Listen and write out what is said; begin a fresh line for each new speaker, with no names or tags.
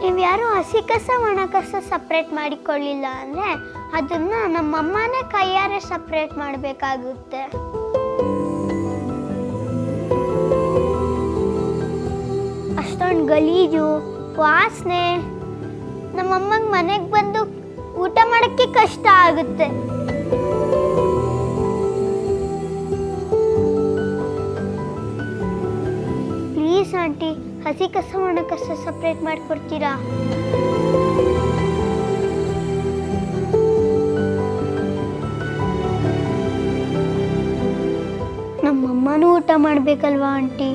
ನೀವು ಯಾರು ಹಸಿ ಕಸ ಒಣ ಕಸ ಸಪ್ರೇಟ್ ಮಾಡಿಕೊಳ್ಳಿಲ್ಲ ಅಂದರೆ ಅದನ್ನು ನಮ್ಮಮ್ಮನೇ ಕೈಯಾರೆ ಸಪ್ರೇಟ್ ಮಾಡಬೇಕಾಗುತ್ತೆ. ಅಷ್ಟೊಂದು ಗಲೀಜು ವಾಸನೆ, ನಮ್ಮಮ್ಮಂಗೆ ಮನೆಗೆ ಬಂದು ಊಟ ಮಾಡೋಕ್ಕೆ ಕಷ್ಟ ಆಗುತ್ತೆ. ಪ್ಲೀಸ್ ಆಂಟಿ, ಹಸಿ ಕಸ ಒಣ ಕಸ ಸಪ್ರೇಟ್ ಮಾಡಿಕೊಡ್ತೀರಾ? ನಮ್ಮಮ್ಮನೂ ಊಟ ಮಾಡಬೇಕಲ್ವಾ ಆಂಟಿ?